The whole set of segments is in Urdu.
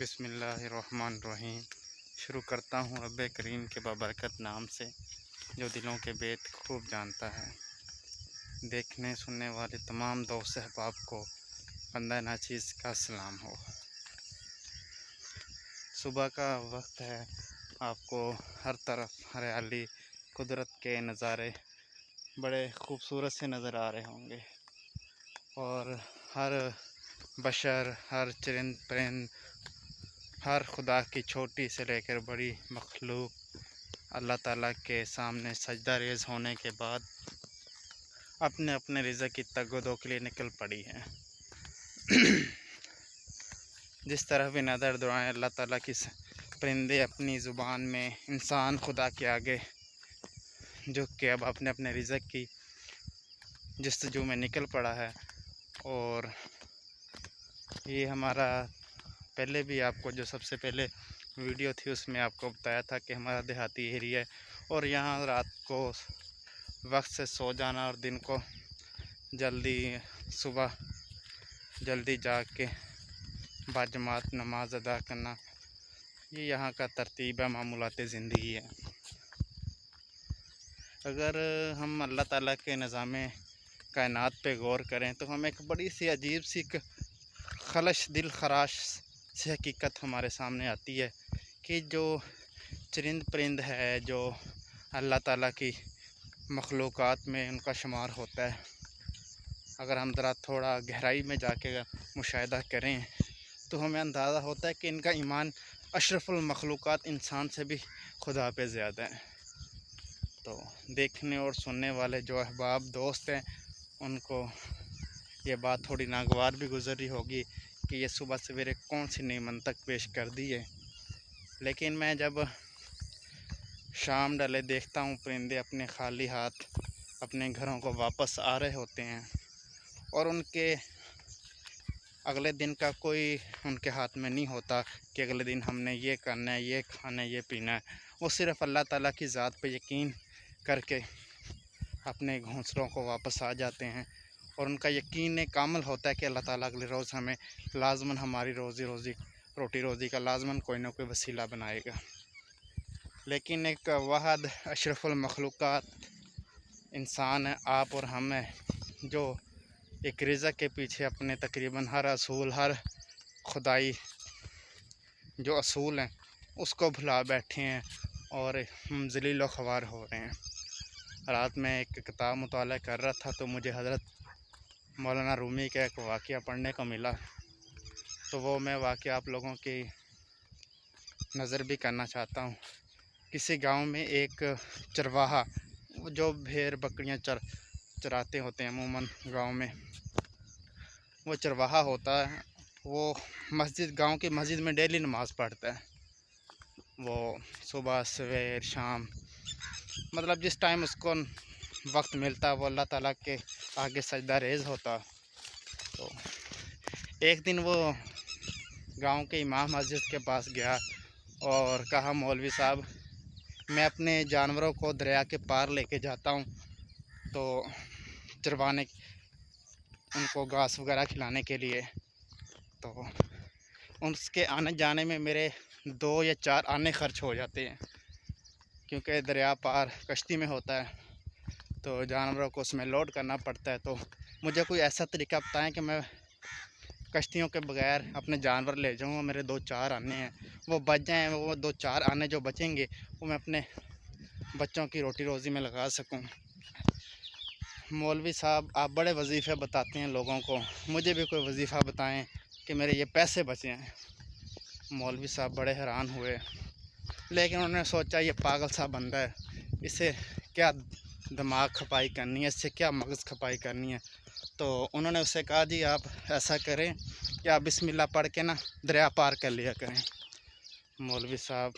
بسم اللہ الرحمن الرحیم۔ شروع کرتا ہوں رب کریم کے بابرکت نام سے جو دلوں کے بیت خوب جانتا ہے۔ دیکھنے سننے والے تمام دوست احباب کو بندہ ناچیز کا سلام ہو۔ صبح کا وقت ہے، آپ کو ہر طرف ہریالی، قدرت کے نظارے بڑے خوبصورت سے نظر آ رہے ہوں گے، اور ہر بشر، ہر چرند پرند، ہر خدا کی چھوٹی سے لے کر بڑی مخلوق اللہ تعالیٰ کے سامنے سجدہ ریز ہونے کے بعد اپنے اپنے رزق کی تگ و دو کے لیے نکل پڑی ہے۔ جس طرح بھی نظر دعائیں اللہ تعالیٰ کی پرندے اپنی زبان میں انسان خدا کے آگے جھک کے اب اپنے اپنے رزق کی جستجو میں نکل پڑا ہے۔ اور یہ ہمارا پہلے بھی آپ کو جو سب سے پہلے ویڈیو تھی اس میں آپ کو بتایا تھا کہ ہمارا دیہاتی ایریا ہے، اور یہاں رات کو وقت سے سو جانا اور دن کو صبح جلدی جاگ کے باجماعت نماز ادا کرنا، یہ یہاں کا ترتیب ہے، معمولات زندگی ہے۔ اگر ہم اللہ تعالیٰ کے نظام کائنات پہ غور کریں تو ہم ایک بڑی سی عجیب سی دل خراش سی حقیقت ہمارے سامنے آتی ہے کہ جو چرند پرند ہے، جو اللہ تعالیٰ کی مخلوقات میں ان کا شمار ہوتا ہے، اگر ہم ذرا تھوڑا گہرائی میں جا کے مشاہدہ کریں تو ہمیں اندازہ ہوتا ہے کہ ان کا ایمان اشرف المخلوقات انسان سے بھی خدا پہ زیادہ ہے۔ تو دیکھنے اور سننے والے جو احباب دوست ہیں ان کو یہ بات تھوڑی ناگوار بھی گزری ہوگی کہ یہ صبح سویرے کون سی نئی منطق پیش کر دی ہے، لیکن میں جب شام ڈلے دیکھتا ہوں پرندے اپنے خالی ہاتھ اپنے گھروں کو واپس آ رہے ہوتے ہیں، اور ان کے اگلے دن کا کوئی ان کے ہاتھ میں نہیں ہوتا کہ اگلے دن ہم نے یہ کرنا ہے، یہ کھانا ہے، یہ پینا ہے۔ وہ صرف اللہ تعالیٰ کی ذات پہ یقین کر کے اپنے گھونسلوں کو واپس آ جاتے ہیں، اور ان کا یقین کامل ہوتا ہے کہ اللہ تعالیٰ اگلے روز ہمیں لازماً ہماری روٹی روزی کا لازماً کوئی نہ کوئی وسیلہ بنائے گا۔ لیکن ایک واحد اشرف المخلوقات انسان ہے، آپ اور ہم ہیں، جو ایک رزق کے پیچھے اپنے تقریباً ہر اصول، ہر خدائی جو اصول ہیں اس کو بھلا بیٹھے ہیں اور ہم ذلیل و خوار ہو رہے ہیں۔ رات میں ایک کتاب مطالعہ کر رہا تھا تو مجھے حضرت مولانا رومی کا ایک واقعہ پڑھنے کو ملا، تو وہ میں واقعہ آپ لوگوں کی نظر بھی کرنا چاہتا ہوں۔ کسی گاؤں میں ایک چرواہا، جو بھیڑ بکریاں چراتے ہوتے ہیں عموماً گاؤں میں، وہ چرواہا ہوتا ہے، وہ گاؤں کی مسجد میں ڈیلی نماز پڑھتا ہے۔ وہ صبح سویر شام مطلب جس ٹائم اس کو وقت ملتا وہ اللہ تعالیٰ کے آگے سجدہ ریز ہوتا۔ تو ایک دن وہ گاؤں کے امام مسجد کے پاس گیا اور کہا، مولوی صاحب میں اپنے جانوروں کو دریا کے پار لے کے جاتا ہوں تو چروانے ان کو گھاس وغیرہ کھلانے کے لیے، تو اس کے آنے جانے میں میرے 2 یا 4 آنے خرچ ہو جاتے ہیں، کیونکہ دریا پار کشتی میں ہوتا ہے تو جانوروں کو اس میں لوڈ کرنا پڑتا ہے۔ تو مجھے کوئی ایسا طریقہ بتائیں کہ میں کشتیوں کے بغیر اپنے جانور لے جاؤں، میرے 2-4 آنے ہیں وہ بچ جائیں، وہ 2-4 آنے جو بچیں گے وہ میں اپنے بچوں کی روٹی روزی میں لگا سکوں۔ مولوی صاحب آپ بڑے وظیفے بتاتے ہیں لوگوں کو، مجھے بھی کوئی وظیفہ بتائیں کہ میرے یہ پیسے بچیں۔ مولوی صاحب بڑے حیران ہوئے، لیکن انہوں نے سوچا یہ پاگل سا بندہ ہے، اسے کیا دماغ کھپائی کرنی ہے، اس سے کیا مغز کھپائی کرنی ہے۔ تو انہوں نے اسے کہا، جی آپ ایسا کریں کہ آپ بسم اللہ پڑھ کے دریا پار کر لیا کریں۔ مولوی صاحب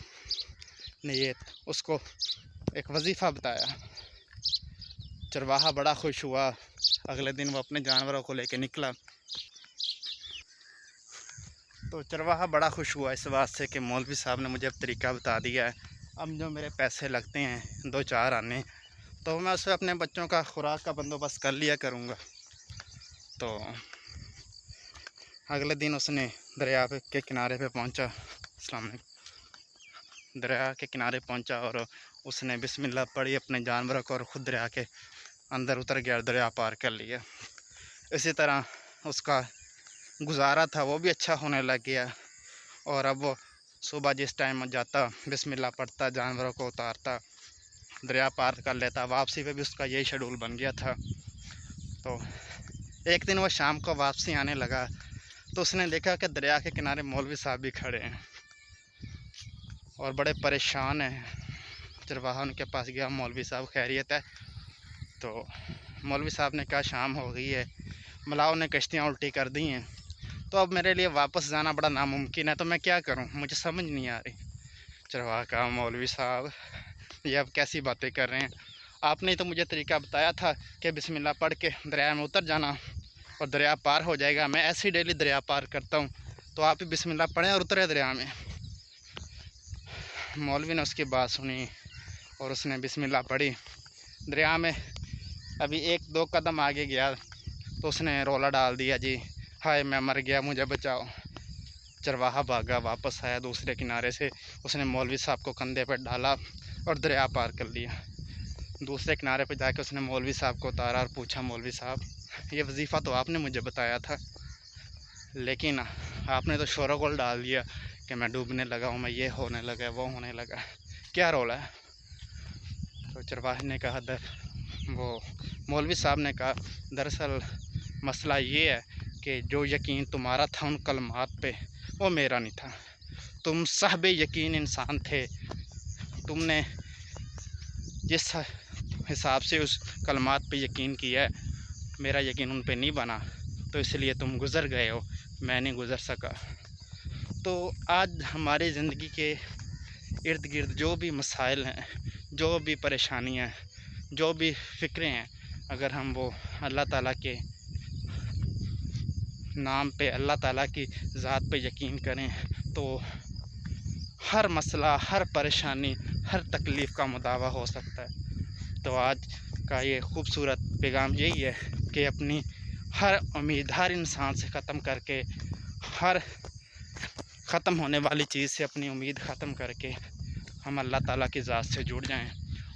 نے اس کو ایک وظیفہ بتایا۔ چرواہا بڑا خوش ہوا، اگلے دن وہ اپنے جانوروں کو لے کے نکلا۔ تو چرواہا بڑا خوش ہوا اس بات سے کہ مولوی صاحب نے مجھے اب طریقہ بتا دیا ہے، اب جو میرے پیسے لگتے ہیں 2-4 آنے تو میں اس سے اپنے بچوں کا خوراک کا بندوبست کر لیا کروں گا۔ تو اگلے دن اس نے دریا کے کنارے پہ پہنچا، السلام علیکم، دریا کے کنارے پہنچا اور اس نے بسم اللہ پڑھی اپنے جانوروں کو اور خود دریا کے اندر اتر گیا، دریا پار کر لیا۔ اسی طرح اس کا گزارا تھا وہ بھی اچھا ہونے لگ گیا، اور اب وہ صبح جس ٹائم جاتا بسم اللہ پڑھتا، جانوروں کو اتارتا، دریا پار کر لیتا، واپسی پہ بھی اس کا یہی شیڈول بن گیا تھا۔ تو ایک دن وہ شام کو واپسی آنے لگا تو اس نے دیکھا کہ دریا کے کنارے مولوی صاحب بھی کھڑے ہیں اور بڑے پریشان ہیں۔ چرواہا ان کے پاس گیا، مولوی صاحب خیریت ہے؟ تو مولوی صاحب نے کہا شام ہو گئی ہے، ملاؤ نے کشتیاں الٹی کر دی ہیں، تو اب میرے لیے واپس جانا بڑا ناممکن ہے، تو میں کیا کروں، مجھے سمجھ نہیں آ رہی۔ چرواہا کہا مولوی صاحب یہ اب کیسی باتیں کر رہے ہیں، آپ نے تو مجھے طریقہ بتایا تھا کہ بسم اللہ پڑھ کے دریا میں اتر جانا اور دریا پار ہو جائے گا، میں ایسے ہی ڈیلی دریا پار کرتا ہوں، تو آپ بھی بسم اللہ پڑھیں اور اترے دریا میں۔ مولوی نے اس کی بات سنی اور اس نے بسم اللہ پڑھی، دریا میں ابھی 1-2 قدم آگے گیا تو اس نے رولا ڈال دیا، جی ہائے میں مر گیا مجھے بچاؤ۔ چرواہا بھاگا، واپس آیا دوسرے کنارے سے، اس نے مولوی صاحب کو کندھے پہ ڈالا اور دریا پار کر لیا۔ دوسرے کنارے پہ جا کے اس نے مولوی صاحب کو اتارا اور پوچھا مولوی صاحب یہ وظیفہ تو آپ نے مجھے بتایا تھا، لیکن آپ نے تو شور و غل ڈال دیا کہ میں ڈوبنے لگا ہوں، میں یہ ہونے لگا وہ ہونے لگا، کیا رول ہے؟ تو چرواہے نے کہا وہ مولوی صاحب نے کہا دراصل مسئلہ یہ ہے کہ جو یقین تمہارا تھا ان کلمات پہ وہ میرا نہیں تھا، تم صاحب یقین انسان تھے، تم نے جس حساب سے اس کلمات پہ یقین کیا ہے میرا یقین ان پہ نہیں بنا، تو اس لیے تم گزر گئے ہو، میں نہیں گزر سکا۔ تو آج ہماری زندگی کے ارد گرد جو بھی مسائل ہیں، جو بھی پریشانیاں ہیں، جو بھی فکریں ہیں، اگر ہم وہ اللہ تعالیٰ کے نام پہ، اللہ تعالیٰ کی ذات پہ یقین کریں تو ہر مسئلہ، ہر پریشانی، ہر تکلیف کا مداوع ہو سکتا ہے۔ تو آج کا یہ خوبصورت پیغام یہی ہے کہ اپنی ہر امید ہر انسان سے ختم کر کے، ہر ختم ہونے والی چیز سے اپنی امید ختم کر کے ہم اللہ تعالیٰ کی ذات سے جڑ جائیں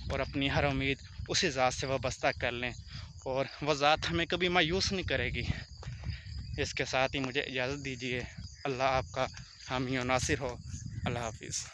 اور اپنی ہر امید اسی ذات سے وابستہ کر لیں، اور وہ ذات ہمیں کبھی مایوس نہیں کرے گی۔ اس کے ساتھ ہی مجھے اجازت دیجیے، اللہ آپ کا حامی و ناصر ہو، اللہ حافظ۔